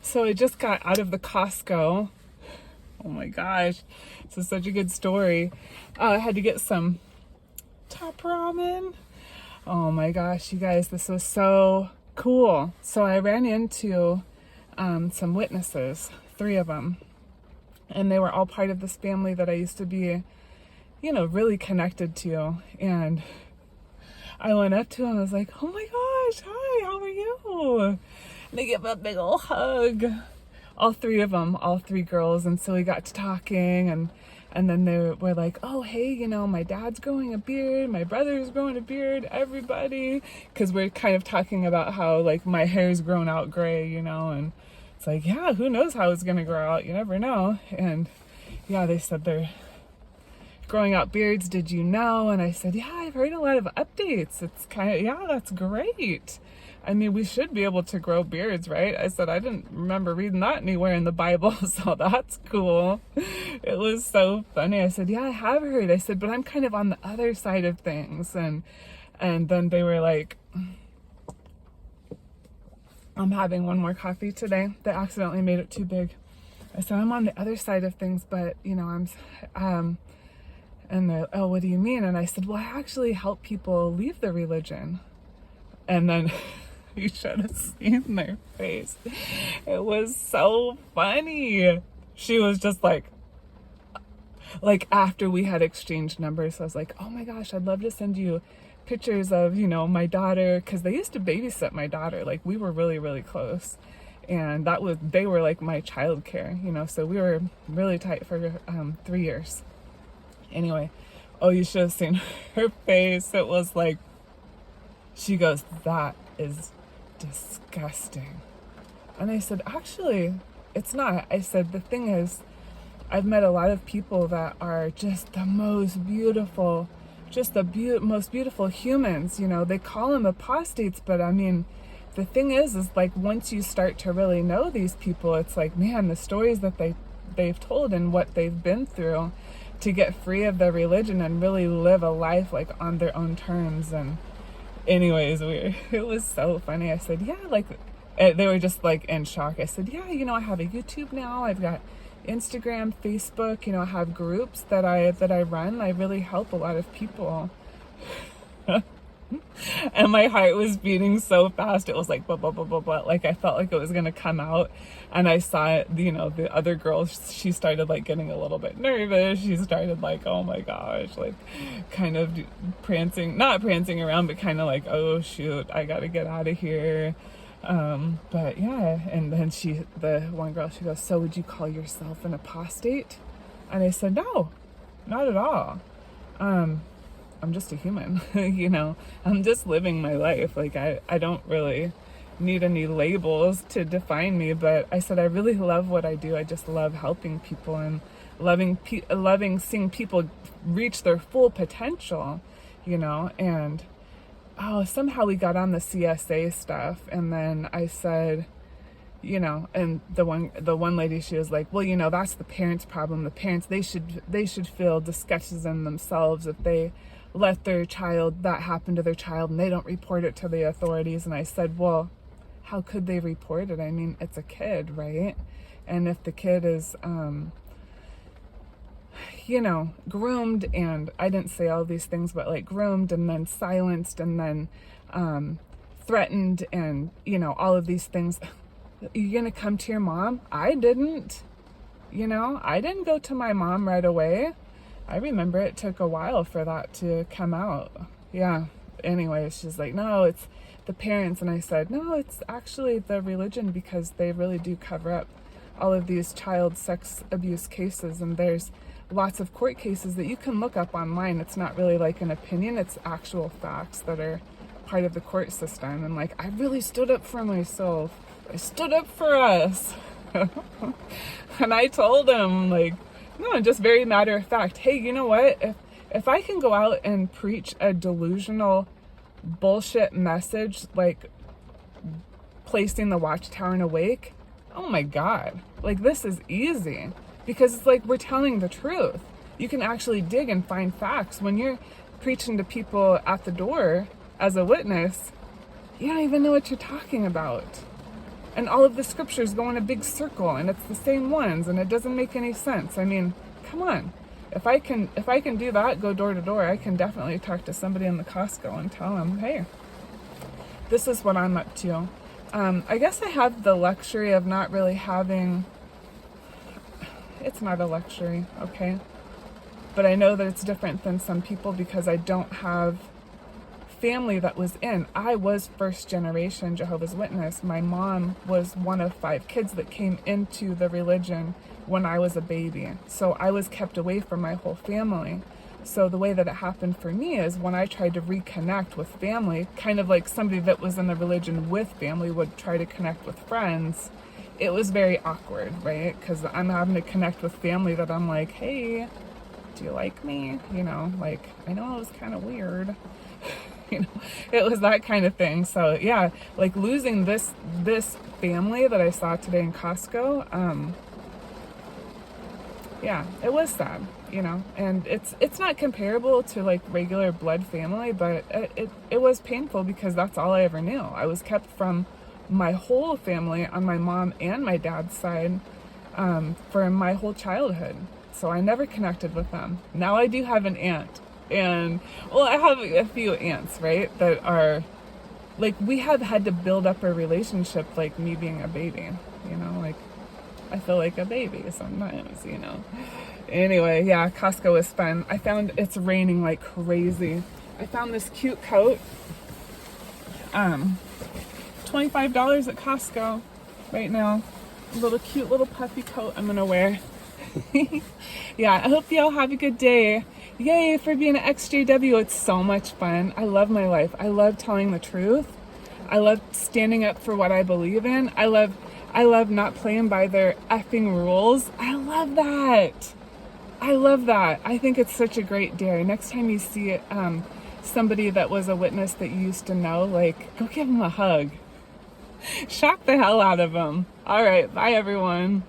So I just got out of the Costco. Oh my gosh, this is such a good story. I had to get some top ramen. Oh my gosh, you guys, this was so cool. So I ran into some witnesses, 3 of them, and they were all part of this family that I used to be, really connected to. And I went up to them, I was like, oh my gosh, hi, how are you? And they give a big old hug. All 3 of them, all 3 girls. And so we got to talking, and then they were like, oh, hey, my dad's growing a beard, my brother's growing a beard, everybody. Because we're kind of talking about how, like, my hair's grown out gray, and it's like, yeah, who knows how it's going to grow out? You never know. And yeah, they said they're growing out beards. Did you know? And I said, yeah, I've heard a lot of updates. It's kind of, yeah, that's great. I mean, we should be able to grow beards, right? I said, I didn't remember reading that anywhere in the Bible, so that's cool. It was so funny. I said, yeah, I have heard. I said, but I'm kind of on the other side of things. And then they were like, I'm having one more coffee today. They accidentally made it too big. I said, I'm on the other side of things, but, and they're, oh, what do you mean? And I said, well, I actually help people leave the religion. And then you should have seen their face. It was so funny. She was just like after we had exchanged numbers, I was like, oh my gosh, I'd love to send you pictures of, my daughter. Cause they used to babysit my daughter. Like, we were really, really close. And they were like my childcare, so we were really tight for 3 years. Anyway, oh, you should have seen her face. It was like, she goes, that is disgusting. And I said, actually, it's not. I said, the thing is, I've met a lot of people that are just the most beautiful, most beautiful humans. They call them apostates, but I mean, the thing is like, once you start to really know these people, it's like, man, the stories that they've told and what they've been through to get free of their religion and really live a life like on their own terms. And anyways, it was so funny. I said, yeah, like, they were just like in shock. I said, yeah, I have a YouTube now. I've got Instagram, Facebook, I have groups that I run. I really help a lot of people. And my heart was beating so fast. It was like, blah, blah, blah, blah, blah. Like, I felt like it was going to come out. And I saw it, the other girl, she started like getting a little bit nervous. She started like, oh my gosh, like kind of not prancing around, but kind of like, oh shoot, I got to get out of here. But yeah. And then the one girl, she goes, so would you call yourself an apostate? And I said, no, not at all. I'm just a human, I'm just living my life. Like, I don't really need any labels to define me, but I said, I really love what I do. I just love helping people and loving seeing people reach their full potential, and somehow we got on the CSA stuff. And then I said, and the one lady, she was like, well, that's the parents' problem. The parents, they should feel disgusted in themselves if they let that happen to their child and they don't report it to the authorities. And I said, well, how could they report it? I mean, it's a kid, right? And if the kid is, groomed, and I didn't say all these things, but like groomed and then silenced and then threatened and, all of these things, you're going to come to your mom? I didn't. I didn't go to my mom right away. I remember it took a while for that to come out. Yeah. Anyway, she's like, no, it's the parents. And I said, no, it's actually the religion, because they really do cover up all of these child sex abuse cases. And there's lots of court cases that you can look up online. It's not really like an opinion. It's actual facts that are part of the court system. And like, I really stood up for myself. I stood up for us. And I told him, like, no, just very matter of fact, hey, you know what? If I can go out and preach a delusional bullshit message, like placing the watchtower in a wake, oh my God, like, this is easy, because it's like, we're telling the truth. You can actually dig and find facts. When you're preaching to people at the door as a witness, you don't even know what you're talking about. and all of the scriptures go in a big circle and it's the same ones and it doesn't make any sense. I mean, come on. If I can do that, go door to door, I can definitely talk to somebody in the Costco and tell them, hey, this is what I'm up to. I guess I have the luxury of not really having, it's not a luxury, okay? But I know that it's different than some people because I don't have family that was in. I was first generation Jehovah's Witness. My mom was one of 5 kids that came into the religion when I was a baby. So I was kept away from my whole family. So the way that it happened for me is when I tried to reconnect with family, kind of like somebody that was in the religion with family would try to connect with friends, it was very awkward, right? Because I'm having to connect with family that I'm like, hey, do you like me? You know, like, I know it was kind of weird. You know, it was that kind of thing. So yeah, like losing this family that I saw today in Costco, yeah, it was sad, you know, and it's not comparable to like regular blood family, but it was painful because that's all I ever knew. I was kept from my whole family on my mom and my dad's side for my whole childhood. So I never connected with them. Now I do have an aunt. And, well, I have a few aunts, right, that are, like, we have had to build up a relationship, like me being a baby, you know, like, I feel like a baby sometimes, you know. Anyway, yeah, Costco was fun. I found it's raining like crazy. I found this cute coat, $25 at Costco right now. A little cute little puffy coat I'm gonna wear. Yeah, I hope you all have a good day. Yay for being an XJW. It's so much fun. I love my life. I love telling the truth. I love standing up for what I believe in. I love not playing by their effing rules. I love that. I love that. I think it's such a great day. Next time you see somebody that was a witness that you used to know, like, go give them a hug. Shock the hell out of them. All right. Bye, everyone.